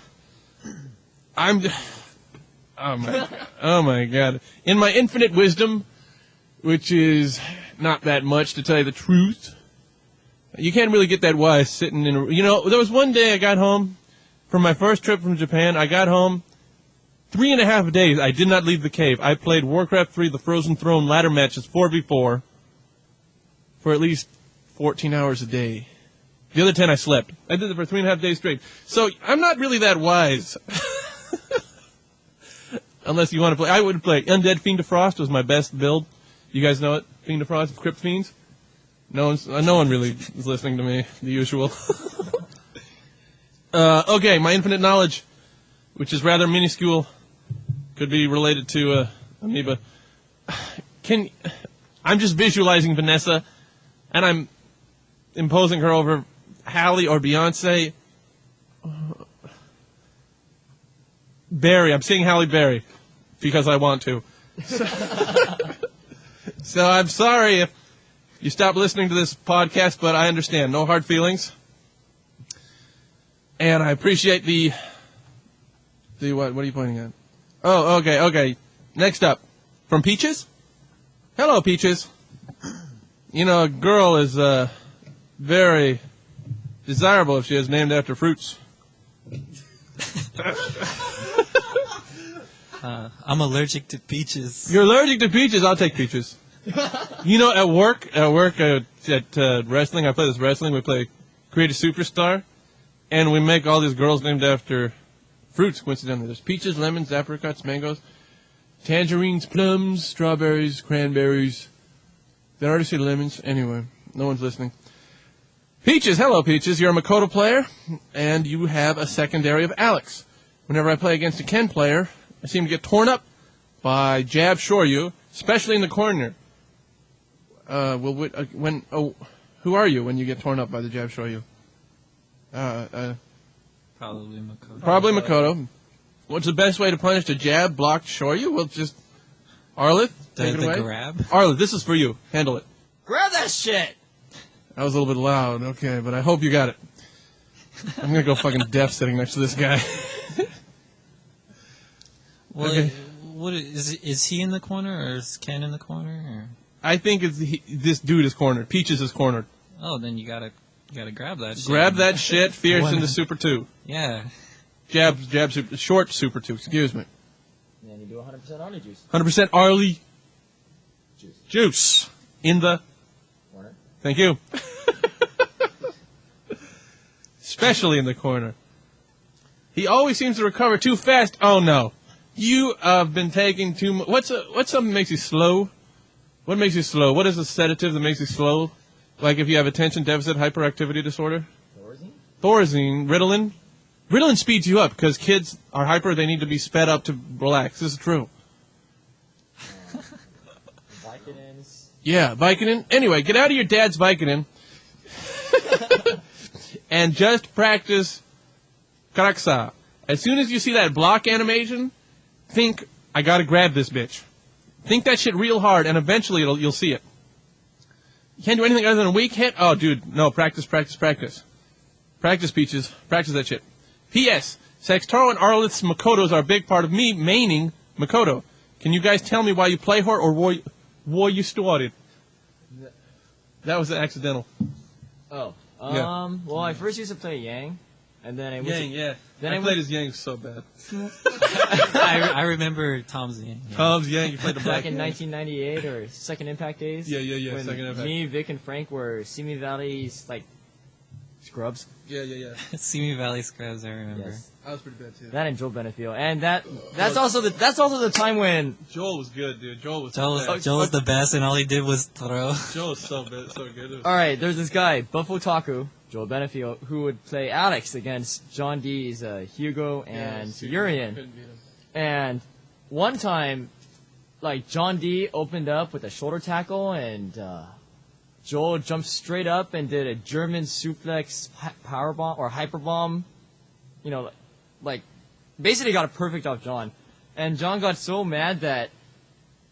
oh my God. In my infinite wisdom, which is not that much to tell you the truth, you can't really get that wise sitting in a, you know, there was one day I got home from my first trip from Japan. I got home 3.5 days. I did not leave the cave. I played Warcraft 3, the Frozen Throne ladder matches 4v4 for at least 14 hours a day. The other 10 I slept. I did it for 3.5 days straight. So I'm not really that wise. Unless you want to play. I would play Undead Fiend of Frost was my best build. You guys know it? Fiend of Frost, Crypt Fiends? No one really is listening to me. The usual. Okay, my infinite knowledge, which is rather minuscule, could be related to amoeba. I'm just visualizing Vanessa, and I'm imposing her over Halle or Beyonce. Berry. I'm seeing Halle Berry because I want to. So I'm sorry if you stop listening to this podcast, but I understand. No hard feelings. And I appreciate the what? What are you pointing at? Oh, okay. Next up, from Peaches. Hello, Peaches. You know, a girl is very desirable if she is named after fruits. I'm allergic to peaches. You're allergic to peaches? I'll take peaches. You know, at work at wrestling, I play this wrestling. We play Create a Superstar, and we make all these girls named after fruits, coincidentally. There's peaches, lemons, apricots, mangoes, tangerines, plums, strawberries, cranberries. Did I already say lemons? Anyway, no one's listening. Peaches, hello, Peaches. You're a Makoto player, and you have a secondary of Alex. Whenever I play against a Ken player, I seem to get torn up by Jab Shoryu, especially in the corner. Who are you when you get torn up by the Jab Shoryu? Probably Makoto. Probably Makoto. What's the best way to punish the jab blocked Shoryu? Well, just Arlith, take it away. The grab? Arlith, this is for you. Handle it. Grab that shit! That was a little bit loud, okay, but I hope you got it. I'm gonna go fucking deaf sitting next to this guy. Well, Okay. what is he in the corner or is Ken in the corner? Or? I think this dude is cornered. Peaches is cornered. Oh, then you gotta grab that shit. Grab that shit, fierce into Super 2. Yeah. Jab, super, short Super 2, excuse me. And then you do 100% Arnie juice. 100% Arlie juice in the... Corner. Thank you. Especially in the corner. He always seems to recover too fast. Oh, no. You have been taking too much... What's something that makes you slow? What makes you slow? What is a sedative that makes you slow? Like if you have attention deficit hyperactivity disorder? Thorazine. Ritalin. Ritalin speeds you up because kids are hyper. They need to be sped up to relax. This is true. Vicodins. Yeah, Vicodin. Anyway, get out of your dad's Vicodin and just practice Karaksa. As soon as you see that block animation, think, I gotta grab this bitch. Think that shit real hard, and eventually you'll see it. You can't do anything other than a weak hit? Oh, dude, no, practice. Practice, Peaches. Practice that shit. P.S. Sextaro and Arlith's Makotos are a big part of me maining Makoto. Can you guys tell me why you play her or why you started? That was accidental. Oh. Well, I first used to play Yang, and then I went Yang, to, yeah. then I I played went- as Yang so bad. I remember Tom's Yang. Yeah. Tom's Yang, you played the black back in Yang. 1998 or Second Impact days. Yeah, When Second Impact. me, Vic, and Frank were Simi Valley's like scrubs. Yeah. Simi Valley Scrubs, I remember. Yes. That was pretty bad too. That and Joel Benefield, and that's also the time when Joel was good, dude. Joel was Joel was the best, and all he did was throw. Joel was so good. It was- all right. There's this guy Buffo Taku, Joel Benefield, who would play Alex against John D's Hugo and Urian. Couldn't beat him. And one time, like John D opened up with a shoulder tackle, and Joel jumped straight up and did a German suplex power bomb or hyper bomb. You know, like basically got it perfect off John. And John got so mad that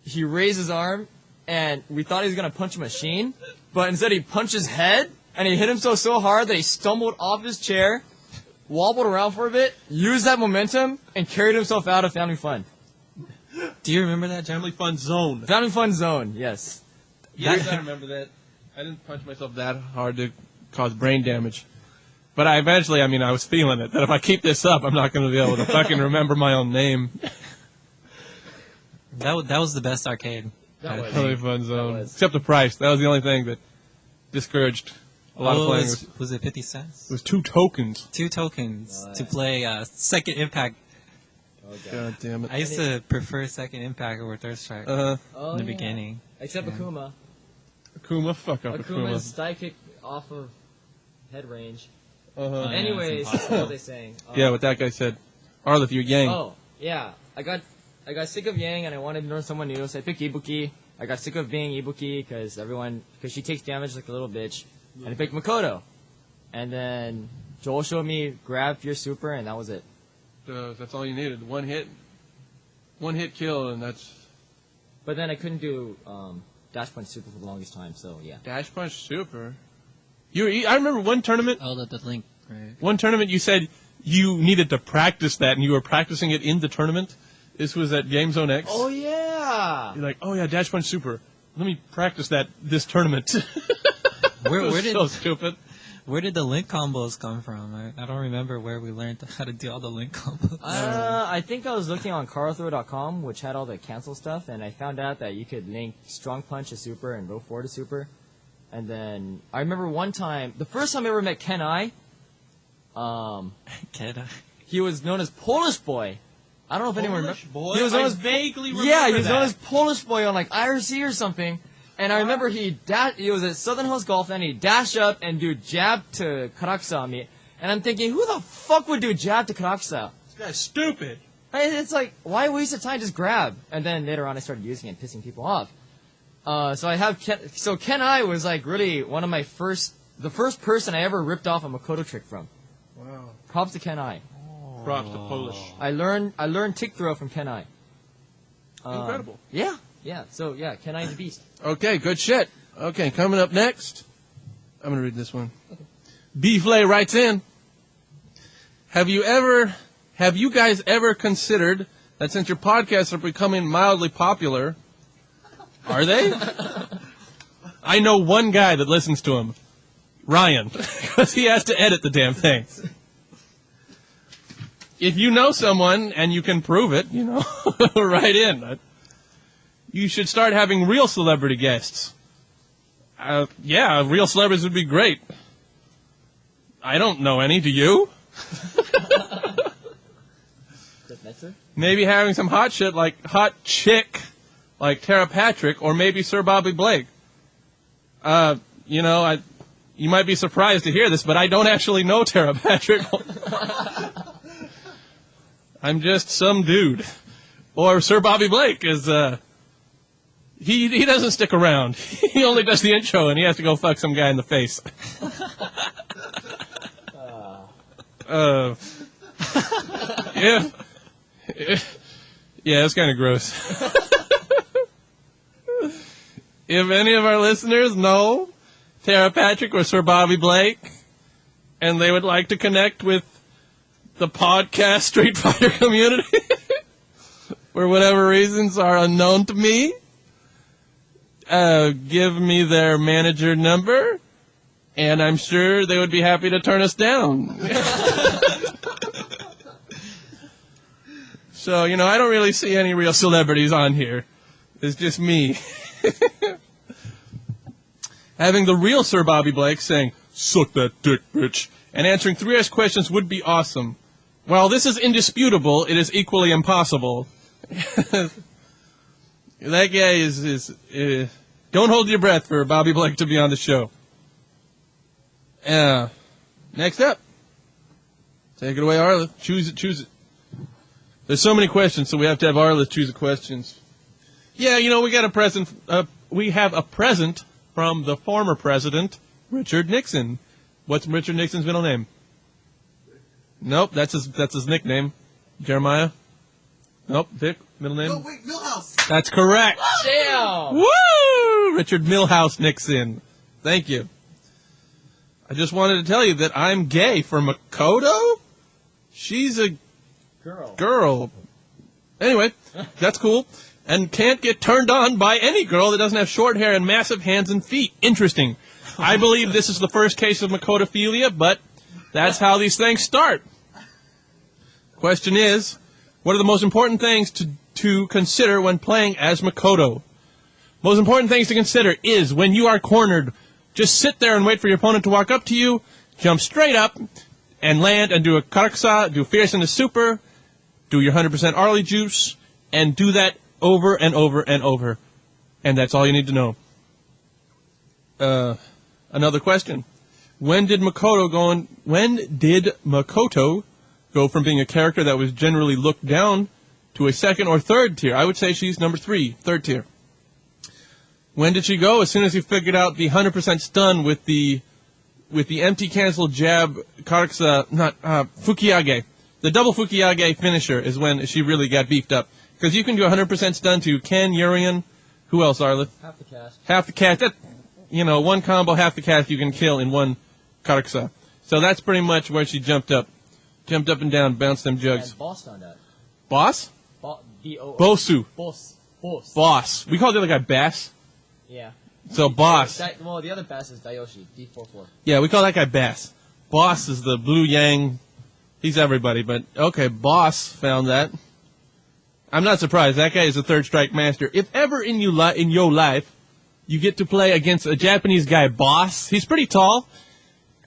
he raised his arm, and we thought he was gonna punch a machine, but instead he punched his head, and he hit himself so hard that he stumbled off his chair, wobbled around for a bit, used that momentum, and carried himself out of Family Fun. Do you remember that, John? Family Fun Zone. Family Fun Zone, yes. Yes, I remember that. I didn't punch myself that hard to cause brain damage. But I was feeling it, that if I keep this up, I'm not going to be able to fucking remember my own name. That was the best arcade. That was. Family Fun Zone. was. Except the price. That was the only thing that discouraged a lot of playing. Was it 50 cents? It was 2 tokens. 2 tokens to play Second Impact. God damn it. I used to prefer Second Impact over Third Strike Oh, in the yeah. beginning. Except Akuma. Akuma, fuck up Akuma's Akuma. side kick off of head range. Uh-huh. Yeah, Anyways, it's what impossible. were they saying? Yeah, what that guy said. Arleth, you're Yang. Oh, yeah. I got sick of Yang and I wanted to learn someone new, so I picked Ibuki. I got sick of being Ibuki because she takes damage like a little bitch. And I picked Makoto. And then Joel showed me grab your super, and that was it. That's all you needed. One hit kill, and that's But then I couldn't do Dash Punch super for the longest time, so yeah. Dash Punch Super. I remember one tournament. Oh, the link, right? One tournament you said you needed to practice that, and you were practicing it in the tournament. This was at Game Zone X. Oh, yeah! You're like, oh yeah, Dash Punch Super. Let me practice that this tournament. Where It was did so stupid. Where did the link combos come from? I don't remember where we learned how to do all the link combos. I think I was looking on CarlThrow.com, which had all the cancel stuff, and I found out that you could link Strong Punch to super and Row 4 to super. And then I remember one time, the first time I ever met Ken I, he was known as Polish Boy. I don't know if anyone remembers. Boy? He was known I as vaguely remember Yeah, he was known that. as Polish Boy on like IRC or something. And I remember he was at Southern Hills Golf and he dashed up and do jab to Karaksa on me. And I'm thinking, who the fuck would do jab to Karaksa? This guy's stupid. It's like, why waste the time? Just grab. And then later on I started using it and pissing people off. So Ken I was like really one of the first person I ever ripped off a Makoto trick from. Wow. Props to Ken I. Props to Polish. I learned tick throw from Ken I. Incredible. Yeah. So yeah, Ken I the beast. Okay, good shit. Okay, coming up next, I'm gonna read this one. Beeflay writes in. Have you guys ever considered that since your podcasts are becoming mildly popular, are they? I know one guy that listens to him, Ryan, because he has to edit the damn thing. If you know someone and you can prove it, write in. You should start having real celebrity guests. Yeah, real celebrities would be great. I don't know any. Do you? Maybe having some hot chick like Tara Patrick, or maybe Sir Bobby Blake. You might be surprised to hear this, but I don't actually know Tara Patrick. I'm just some dude. Or Sir Bobby Blake is, he doesn't stick around. He only does the intro and he has to go fuck some guy in the face. Yeah, it's kind of gross. If any of our listeners know Tara Patrick or Sir Bobby Blake, and they would like to connect with the podcast Street Fighter community, for whatever reasons are unknown to me, give me their manager number, And I'm sure they would be happy to turn us down. So, I don't really see any real celebrities on here. It's just me. Having the real Sir Bobby Blake saying, "Suck that dick, bitch," and answering 3S questions would be awesome. While this is indisputable, it is equally impossible. That guy is don't hold your breath for Bobby Blake to be on the show. Next up. Take it away, Arla. Choose it. There's so many questions, so we have to have Arla choose the questions. Yeah, we got a present. We have a present from the former president, Richard Nixon. What's Richard Nixon's middle name? Nope, that's his nickname. Jeremiah? Nope, Vic, middle name? Oh, wait, Milhouse! That's correct. Damn! Woo! Richard Milhouse Nixon. Thank you. I just wanted to tell you that I'm gay for Makoto. She's a girl. Anyway, that's cool. And can't get turned on by any girl that doesn't have short hair and massive hands and feet. Interesting. I believe this is the first case of Makotophilia, but that's how these things start. Question is, what are the most important things to consider when playing as Makoto? Most important things to consider is when you are cornered, just sit there and wait for your opponent to walk up to you, jump straight up, and land and do a karaksa, do fierce into super, do your 100% Arlie juice, and do that over and over and over. And that's all you need to know. Another question. When did Makoto go from being a character that was generally looked down to a second or third tier? I would say she's number 3, third tier. When did she go? As soon as you figured out the 100% stun with the empty cancel jab Fukiage. The double Fukiage finisher is when she really got beefed up. Because you can do 100% stun to Ken, Urian, who else, Arla? Half the cast. Half the cast. That, one combo, half the cast you can kill in one karaksa. So that's pretty much where she jumped up. Jumped up and down, bounced them jugs. And Boss on that. Boss? B-O-S. Bosu. Boss. We call the other guy Bass. Yeah. So Boss. Well, the other Bass is Dayoshi, D44. Yeah, we call that guy Bass. Boss is the blue yang. He's everybody, but okay, Boss found that. I'm not surprised. That guy is a third strike master. If ever in your life you get to play against a Japanese guy, Boss, he's pretty tall,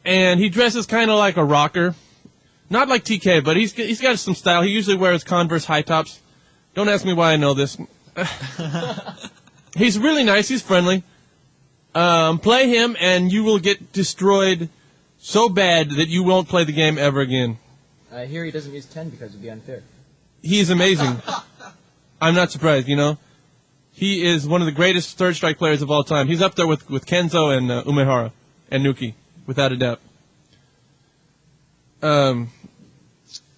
and he dresses kind of like a rocker. Not like TK, but he's got some style. He usually wears Converse high tops. Don't ask me why I know this. He's really nice. He's friendly. Play him, and you will get destroyed so bad that you won't play the game ever again. I hear he doesn't use 10 because it would be unfair. He's amazing. I'm not surprised, He is one of the greatest third strike players of all time. He's up there with Kenzo and Umehara and Nuki, without a doubt.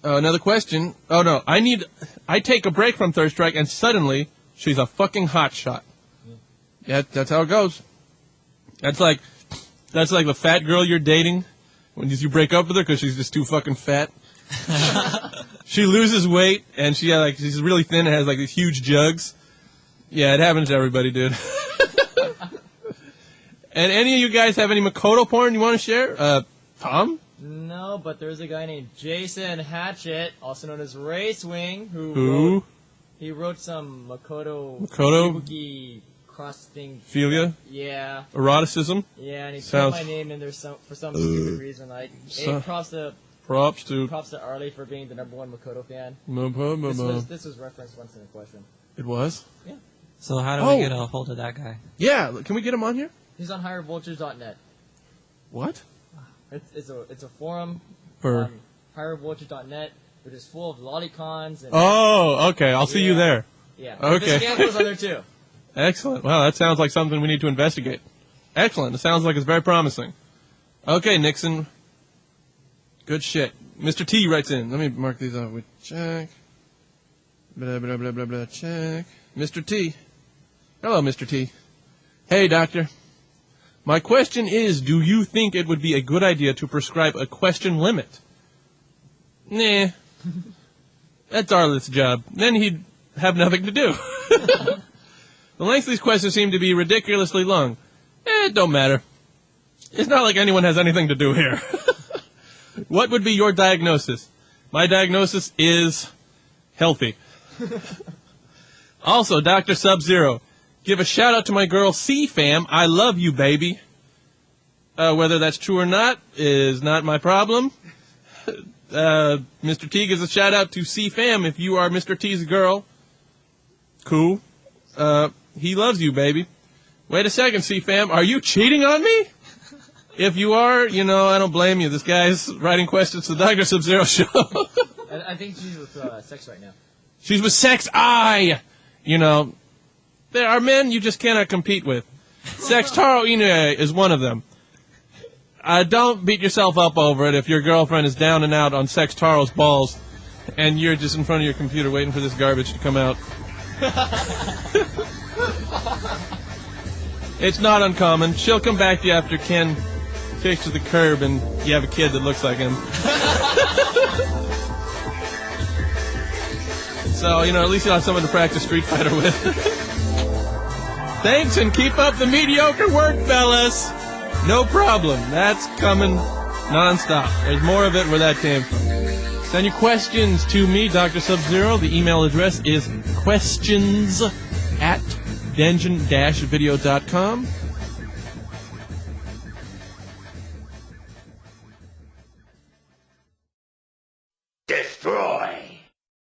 Another question. Oh, no. I take a break from third strike, and suddenly she's a fucking hot shot. Yeah, that's how it goes. That's like the fat girl you're dating when you break up with her because she's just too fucking fat. She loses weight and she's really thin and has like these huge jugs. Yeah, it happens to everybody, dude. And any of you guys have any Makoto porn you want to share? Tom? No, but there's a guy named Jason Hatchett, also known as Racewing, who wrote some Makoto Ibuki cross thing. Philia? Yeah. Eroticism? Yeah, and he put my name in there for some stupid reason. Props to Arlie for being the #1 Makoto fan. This was referenced once in a question. It was? Yeah. So how do we get a hold of that guy? Yeah, can we get him on here? He's on highervoltage.net. What? It's a forum For on highervoltage.net, which is full of lolicons. And okay. I'll see you there. Yeah. Okay. The scam was on there too. Excellent. Well, that sounds like something we need to investigate. Excellent. It sounds like it's very promising. Okay, Nixon. Good shit. Mr. T writes in. Let me mark these off with check. Blah, blah, blah, blah, blah, check. Mr. T. Hello, Mr. T. Hey, doctor. My question is, do you think it would be a good idea to prescribe a question limit? Nah. That's Arlitt's job. Then he'd have nothing to do. The length of these questions seem to be ridiculously long. It don't matter. It's not like anyone has anything to do here. What would be your diagnosis? My diagnosis is healthy. Also, Dr. Sub-Zero, give a shout out to my girl C-Fam. I love you, baby. Whether that's true or not is not my problem. Mr. T gives a shout out to C-Fam if you are Mr. T's girl. Cool. He loves you, baby. Wait a second, C-Fam. Are you cheating on me? If you are, I don't blame you. This guy's writing questions to the Dr. Sub-Zero show. I think she's with sex right now. She's with Sex I. There are men you just cannot compete with. Sex Taro Inoue is one of them. Don't beat yourself up over it if your girlfriend is down and out on Sex Taro's balls and you're just in front of your computer waiting for this garbage to come out. It's not uncommon. She'll come back to you after Ken takes you to the curb and you have a kid that looks like him. So, at least you'll have someone to practice Street Fighter with. Thanks, and keep up the mediocre work, fellas. No problem. That's coming nonstop. There's more of it where that came from. Send your questions to me, Dr. Sub-Zero. The email address is questions@dungeon-video.com. Destroy.